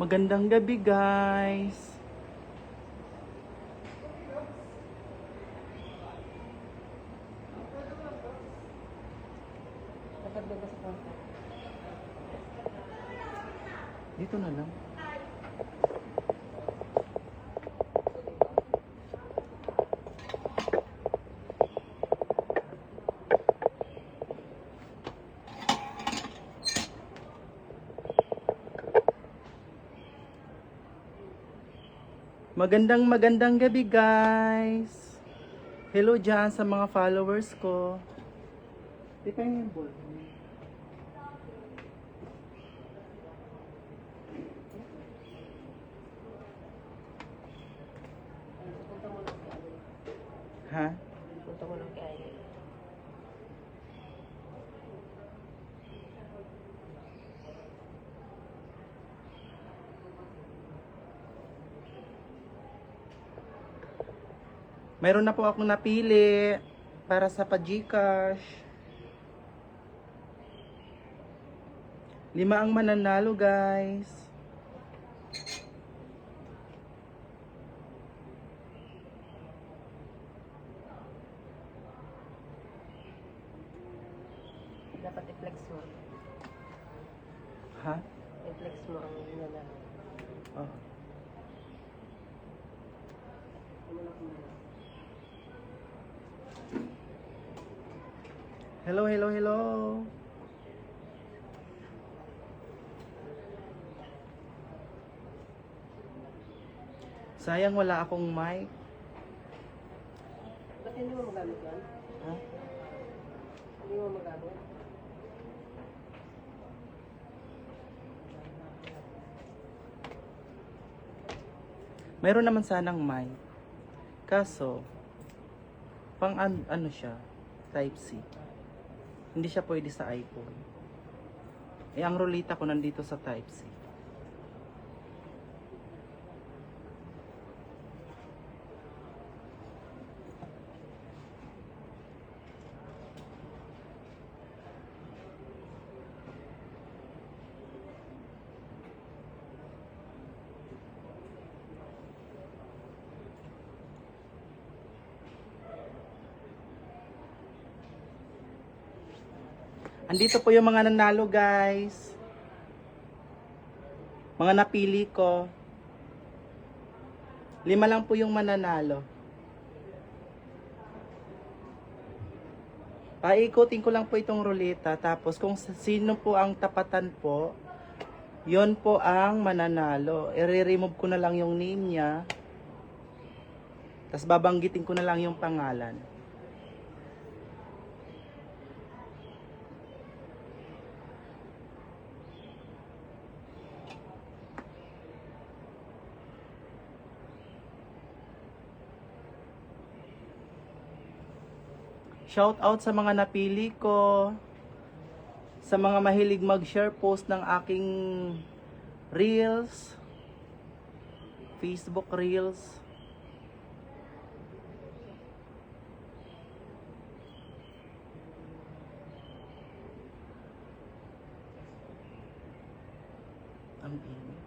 Magandang gabi, guys. Dito na lang. Magandang gabi, guys. Hello dyan sa mga followers ko. Di pa yung ball. Ha? Punta mo lang kay Aya. Mayroon na po akong napili para sa pa-Gcash. 5 ang mananalo, guys. Dapat i-flex mo. Ha? I-flex mo ang nanalo. Oh. Hello. Sayang wala akong mic. Ba't hindi mo magamit yan? Ha? Hindi mo magamit? Mayroon naman sanang mic. Kaso, ano siya? Type C. Hindi siya pwede sa iPhone. Eh, ang rulita ko nandito sa Type C. Andito po yung mga nanalo, guys. Mga napili ko. 5 lang po yung mananalo. Paikutin ko lang po itong ruleta. Tapos kung sino po ang tapatan po, yon po ang mananalo. I-remove ko na lang yung name niya. Tapos babanggitin ko na lang yung pangalan. Shout out sa mga napili ko, sa mga mahilig mag-share post ng aking Reels, Facebook Reels. Ang init.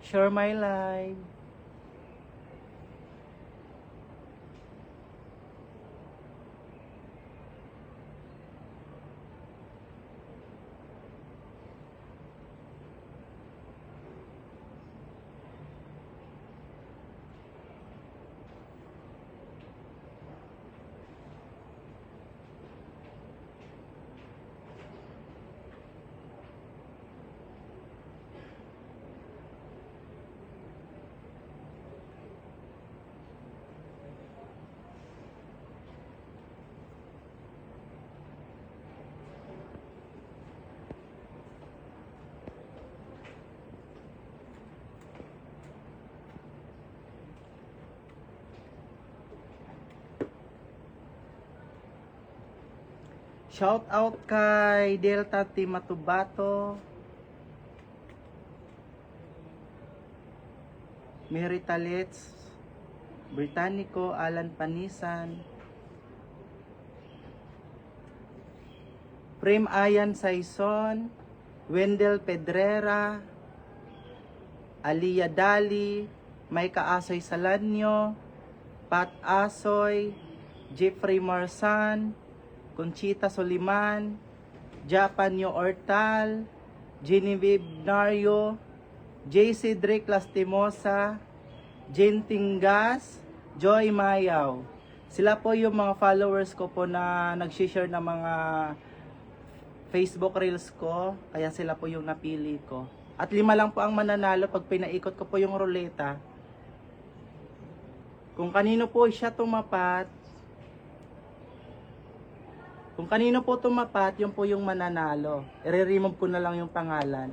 Share my live. Shout out kay Delta Team Matubato, Mary Talets, Britannico, Alan Panisan, Prem Ayan Saison, Wendell Pedrera, Aliyah Dali, Maika Asoy Salanyo, Pat Asoy, Jeffrey Marsan, Conchita Soliman, Japanyo Ortal, Genevieve Nario, JC Drake Lastimosa, Jane Tingas, Joy Mayaw. Sila po yung mga followers ko po na nag-share ng mga Facebook Reels ko, kaya sila po yung napili ko. At 5 lang po ang mananalo pag pinaikot ko po yung ruleta. Kung kanino po siya tumapat, yun po yung mananalo. I-remove ko na lang yung pangalan.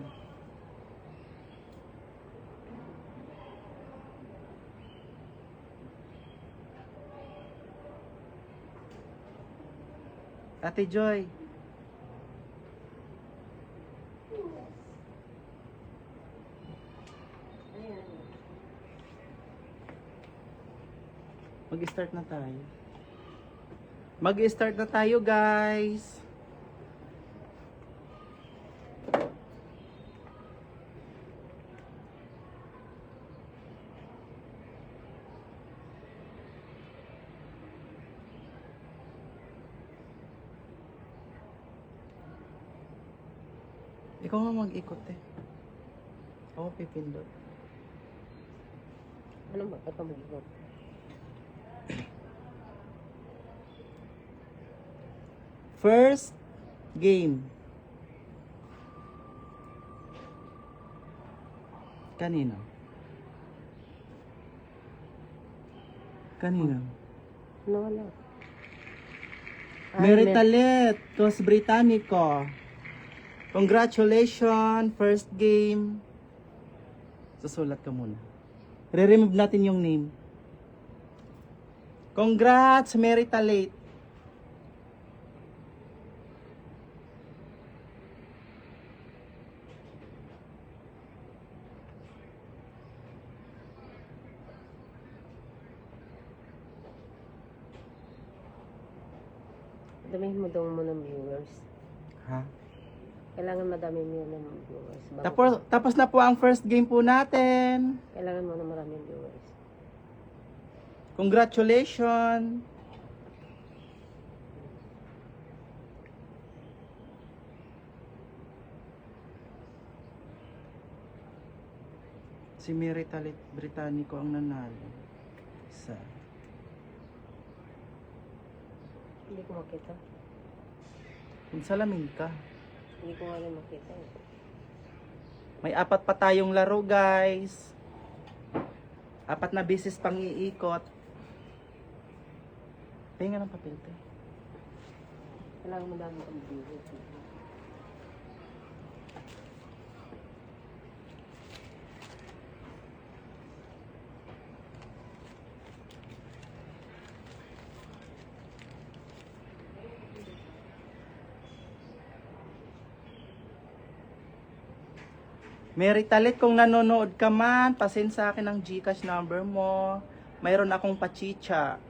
Ate Joy. Mag-start na tayo. Mag-start na tayo, guys. Ikaw nga mag-ikot eh. Ako pipindot. Ano ba? Ba't ka mag-ikot? First game. Kanino? Kanino? Ano wala? Mary Talet, Tos Britannico. Congratulations, first game. Susulat ka muna. Re-remove natin yung name. Congrats, Mary Talet. Damihin mo daw mo ng viewers. Ha? Kailangan madami mo ng viewers. Tapos na po ang first game po natin. Kailangan mo na maraming viewers. Congratulations. Si Mary Talit Britannico ang nanalo. Isa. Hindi ko makita. Kung salamin ka. Hindi ko nga rin makita eh. May 4 pa tayong laro, guys. 4 na beses pang iikot. Pahinga ng papel, te. Kailangan madami kang viewers. Mary Talit, kung nanonood ka man, pasend sa akin ang GCash number mo. Mayroon akong pachicha.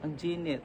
Ang Ginit.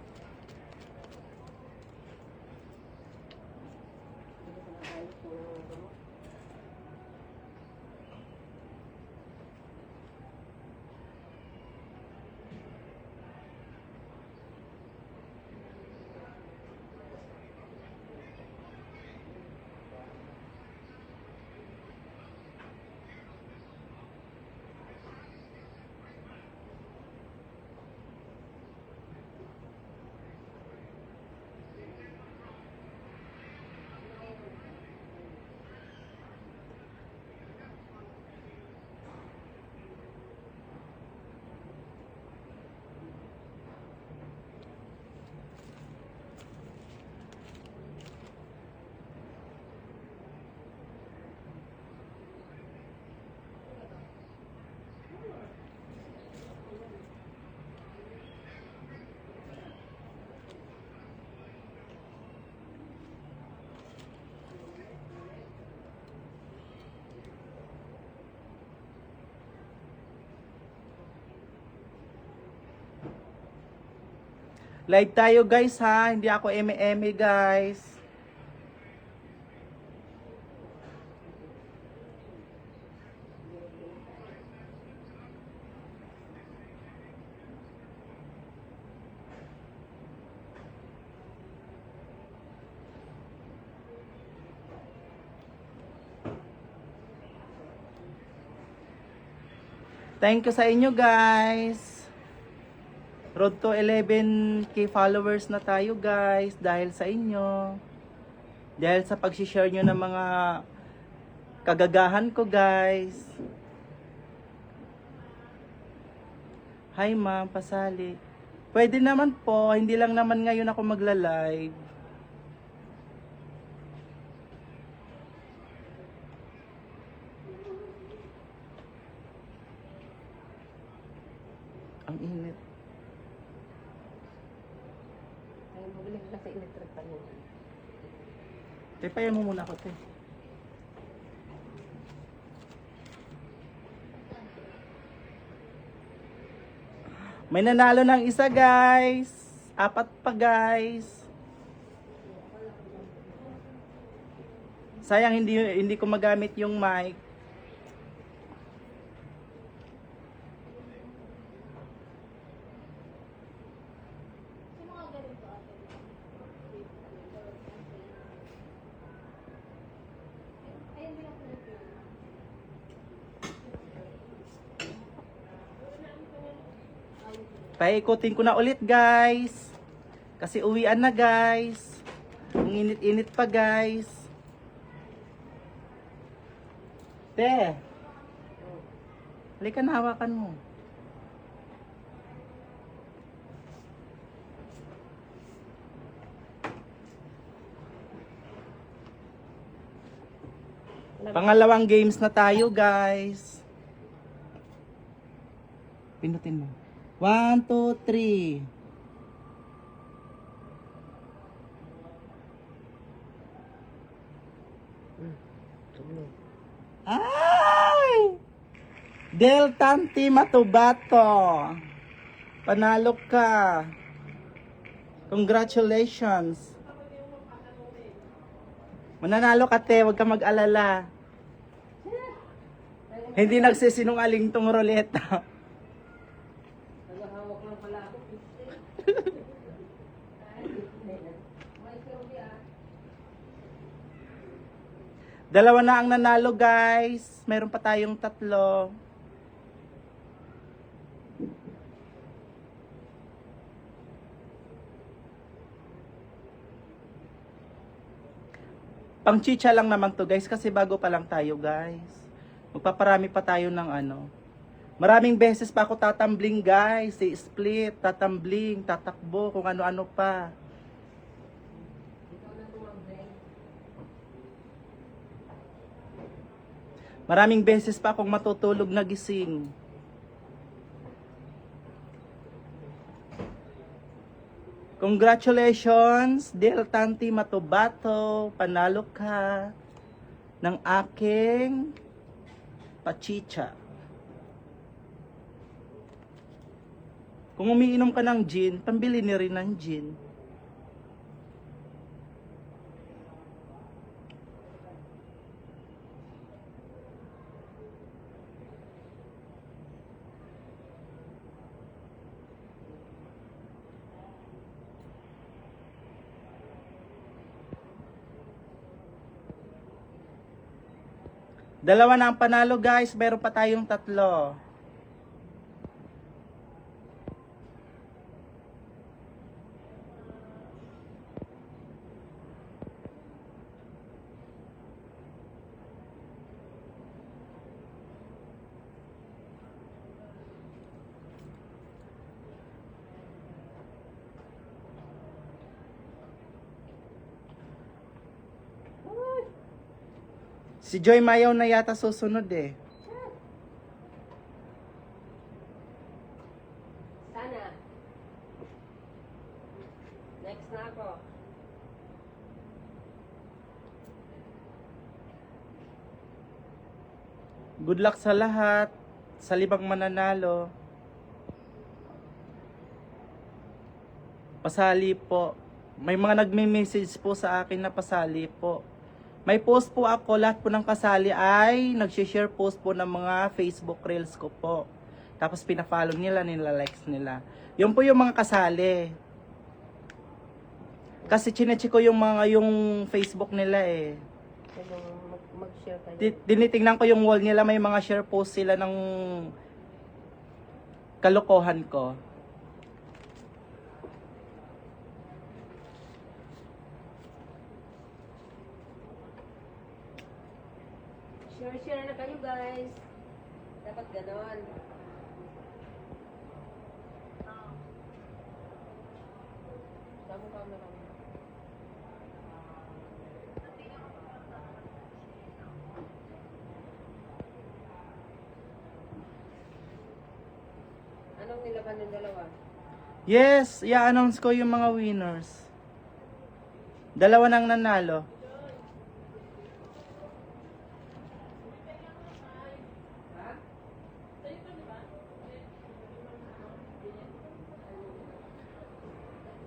Live tayo guys ha, hindi ako eme-eme guys. Thank you sa inyo guys. Road to 11k followers na tayo guys dahil sa inyo. Dahil sa pag-share nyo ng mga kagagahan ko guys. Hi ma'am, pasali. Pwede naman po, hindi lang naman ngayon ako magla-live. Ang init. Ay, mabili ka sa electric pa niya. Tepayan mo muna ako, te. May nanalo ng isa, guys. 4 pa, guys. Sayang hindi ko magamit yung mic. Paikutin ko na ulit guys. Kasi uwian na guys. Ang init-init pa guys. Te. Halika na, hawakan mo. Pangalawang games na tayo guys. Pinutin mo. 1, 2, 3. Ay! Del Tanti Matubato. Panalo ka. Congratulations. Mananalo ka te, huwag ka mag-alala. Hindi nagsisinungaling tong roleta. Nagahawak lang pala ako. Dalawa na ang nanalo guys. Meron pa tayong 3. Pang chicha lang naman to guys kasi bago pa lang tayo guys. Magpaparami pa tayo ng ano. Maraming beses pa ako tatambling guys. Split, tatambling, tatakbo, kung ano-ano pa. Maraming beses pa akong matutulog na gising. Congratulations, Del Tanti Matubato. Panalo ka ng aking pachicha. Kung umiinom ka ng gin, pambili ni rin ng gin. Dalawa na ang panalo guys, meron pa tayong 3. Si Joy Mayaw na yata susunod eh. Sana. Next na ako. Good luck sa lahat. Sa 5 mananalo. Pasali po. May mga nagme-message po sa akin na pasali po. May post po ako, lahat po ng kasali ay nag-share post po ng mga Facebook Reels ko po. Tapos pina-follow nila, nila-likes nila. Yun po yung mga kasali. Kasi chinecheck ko yung Facebook nila eh. Kaya mag-share kayo. Tinitingnan ko yung wall nila, may mga share post sila ng kalokohan ko. Share na kayo guys. Dapat ganon. Kamu lang. Anong nilaban ng dalawa? Yes, i-announce ko yung mga winners. Dalawa nang nanalo.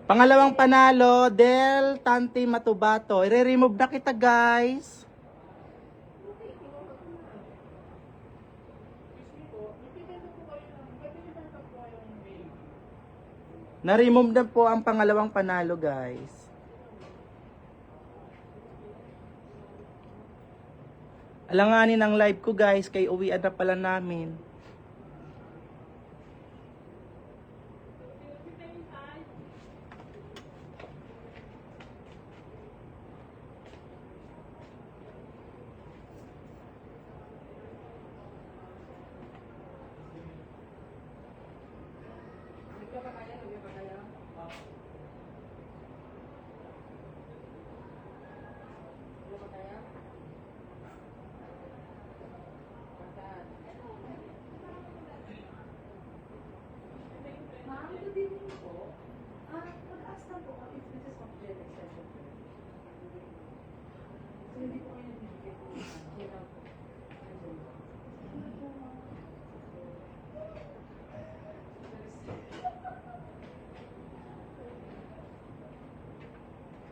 Pangalawang panalo, Del Tanti Matubato. I-remove na kita, guys. Na-remove na po ang pangalawang panalo, guys. Alanganin ang live ko, guys, kay uwian na pala namin.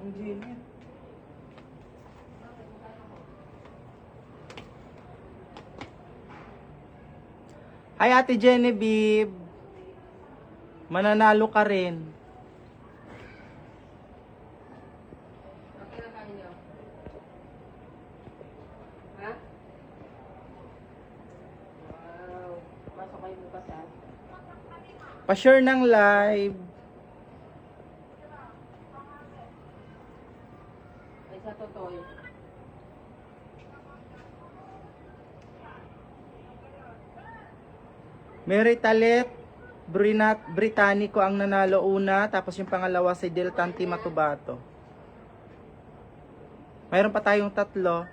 Ang Jenny. Hi Ate Genevieve. Mananalo ka rin. Okay na kayo niyo. Ha? Wow. Pasok kayo bukas ha. Pa-share ng live. Ay sa totoo. Mary Talet Britannico ang nanalo una, tapos yung pangalawa si Del Tanti Matubato. Mayroon pa tayong tatlo.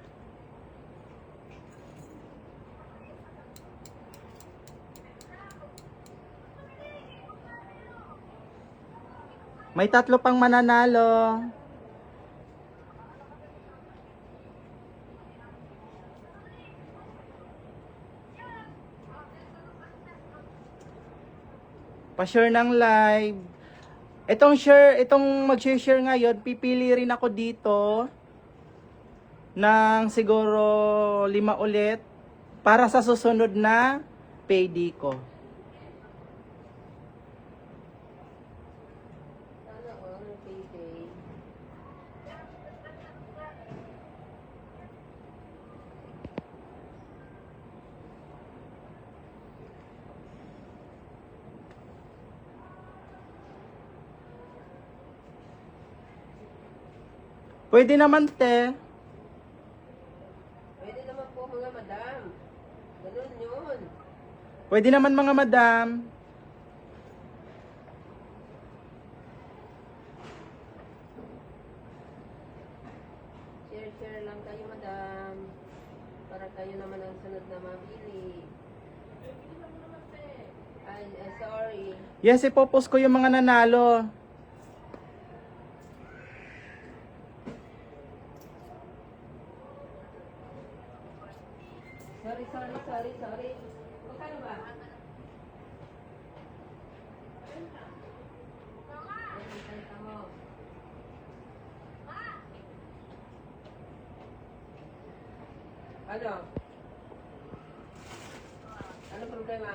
May tatlo pang mananalo. Pa-share ng live. Itong mag-share ngayon, pipili rin ako dito ng siguro 5 ulit para sa susunod na payday ko. Sana all payday. Pwede naman, te. Pwede naman po mga madam. Ganun yun. Pwede naman, mga madam. Share lang kayo madam. Para kayo naman ang sunod na mabili. Ay, sorry. Yes, ipopost ko yung mga nanalo. Sorry. Magkano ba? Ano? Ano problema?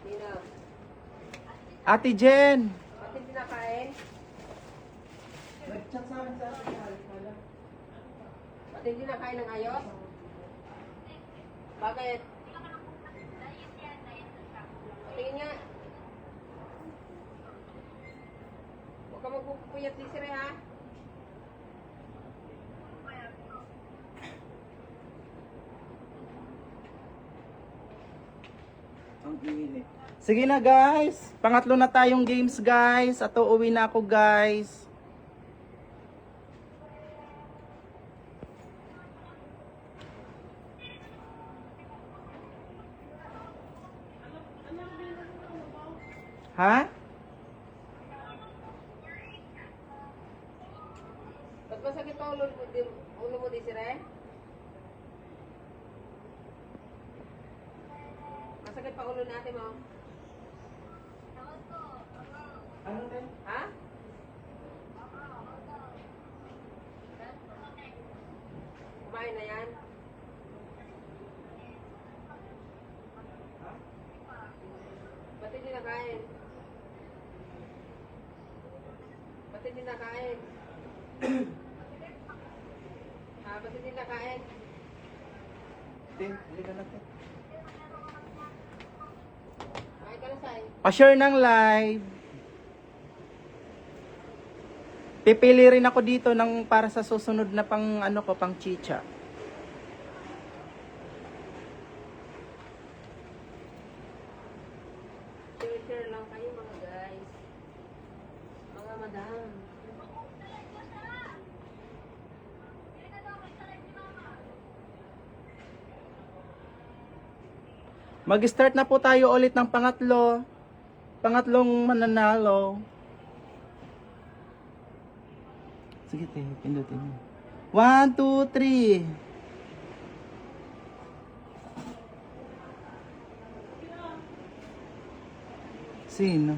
Sino? Ate Jen! Pati pinakain? Nag-chat sa akin sa Ate Jen. Pati pinakain ng ayos? Bakit? Tingin nga. Huwag ka magpupuyat si Sire, ha? Ang init. Sige na guys. Pangatlo na tayong games guys. At uuwi na ako guys. Ha? Ba't masakit pa ulo mo di Sire? Masakit pa ulo natin mo? Ano din? Ha? Kumain na yan? Ba't hindi nakain? Ba't hindi nakain? Ha? Ba't hindi nakain? Tin, hindi ka natin. Kain ka na, Sai. Pa-share ng live. Pipili rin ako dito ng para sa susunod na pang ano ko, pang chicha. Share lang kayo mga guys. Mga madam. Mag-start na po tayo ulit ng pangatlong mananalo. Sige, te, pindutin mo. 1, 2, 3. Sino?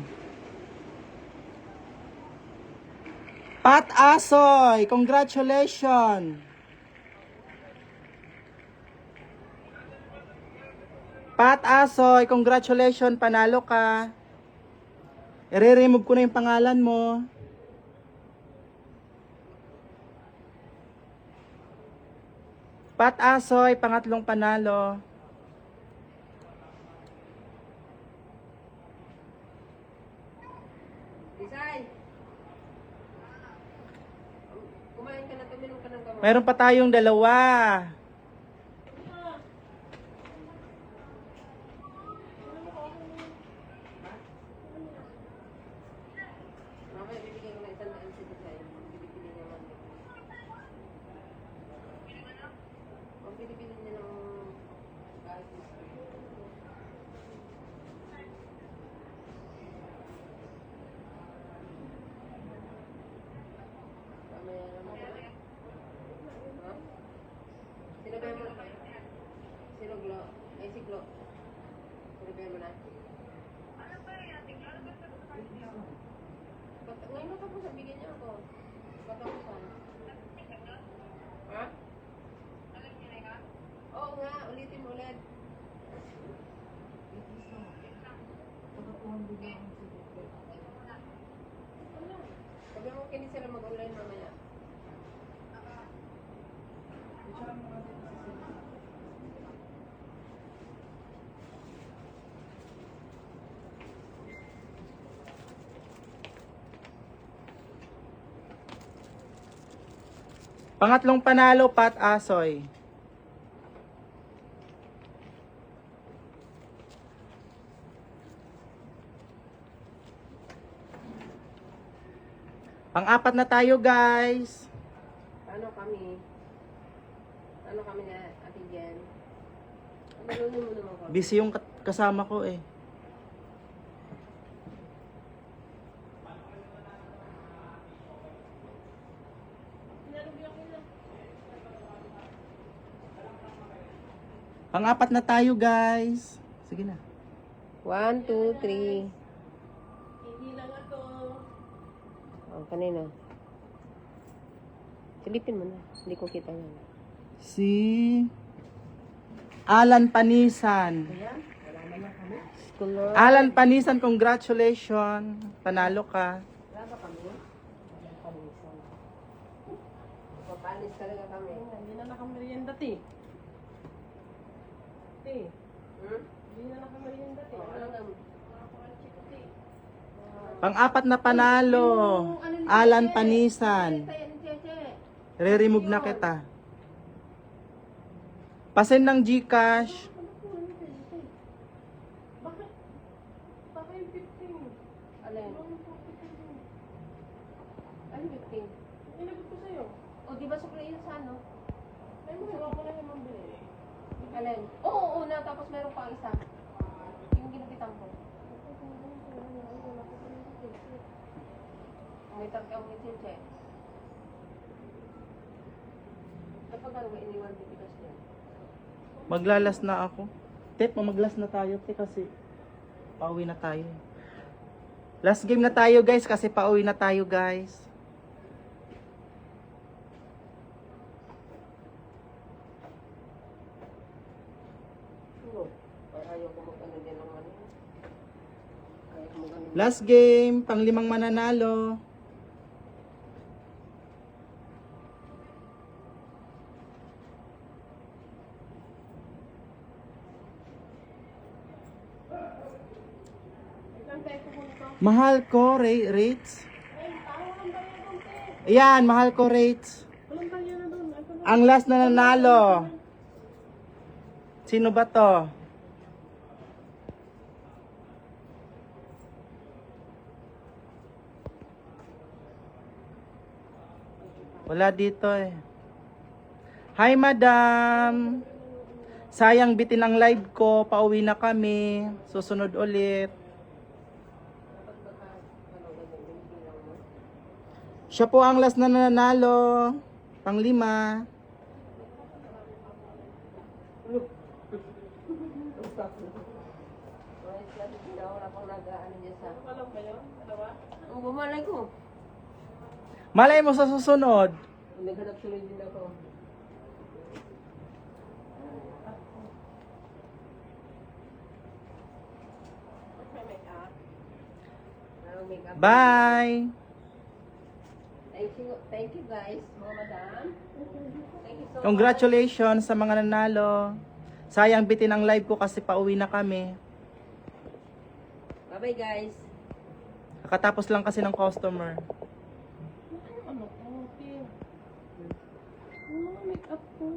Pat Asoy, congratulations. Pat Asoy, congratulations, panalo ka. I-remove ko na yung pangalan mo. Pat Asoy, pangatlong panalo. Isay! Kumain ka na, tuminom ka ng gamot. Meron pa tayong dalawa. Mamaya bibigyan ko na isang daan si Isay. Bibili niya man. Ang bibili niya ng kahit mamaya naman. Ha? Sinabihan mo na. Sino Glo? Ay, si Glo. Sinabihan mo na. Ngayon matapos ang bigyan niya ako. Patapusan. Ha? Oo nga, ulitin mo ulit. Sabi mo kini sila mag-online mamaya. Pangatlong panalo, Pat Asoy. Pang-apat na tayo, guys. Ano kami? Ano kami na Ate Jen? Marunong mo naman ko. Busy yung kasama ko eh. Pang-apat na tayo, guys. Sige na. 1, 2, 3. Hindi lang ako. Oh, kanina. Silipin mo na. Hindi ko kita yan. Si Alan Panisan. Scholar. Alan Panisan, congratulations. Panalo ka. Wala ba kami? Palisan. Papalis talaga kami. Hindi na nakamerienda, ti. Ti, Hmm? hindi na nakamerienda, ti. Ano na? Pang-apat na panalo. Alan Panisan. Re-remove na kita. Pasend ng GCash. Bakit? Bakit yung 15? Alin? Ano 15? Inagot ko sa'yo. O, di ba sukli yun sa ano? Ay, magawa ko na yung mambili. Alin? Oo, una. Tapos meron pang isa. Yung ginupitan ko. May tagkang may chinche. Kapag ano, may iniwan bibigas niya. Maglalas na ako. Tep, maglas na tayo. Te, kasi pauwi na tayo. Last game na tayo guys kasi pauwi na tayo guys. Ano? Ay, ayaw ko mag-ano din ng ano. Ayaw ko mag-ano. Last game, pang-5 mananalo. Ilang tayo pupunta? Mahal ko rates. Ayan, mahal ko rates. Walang tayo na doon. Ay, kung Ang last na nanalo. Sino ba to? Wala dito eh. Hi madam. Sayang bitin ang live ko. Pauwi na kami. Susunod ulit. Siya po ang last na nanalo. Pang-5. Wala pang nag-ano niya sa... alam ba yun? Dalawa? Ang bumalay ko. Malay mo sa susunod. Naghanap tuloy din ako. May make-up. Ang make-up. Bye! Thank you guys, mga madam. Thank you so much. Congratulations sa mga nanalo. Sayang bitin ang live ko kasi pauwi na kami. Bye-bye guys. Kakatapos lang kasi ng customer. Ano ko, ti? Ano mga make-up ko?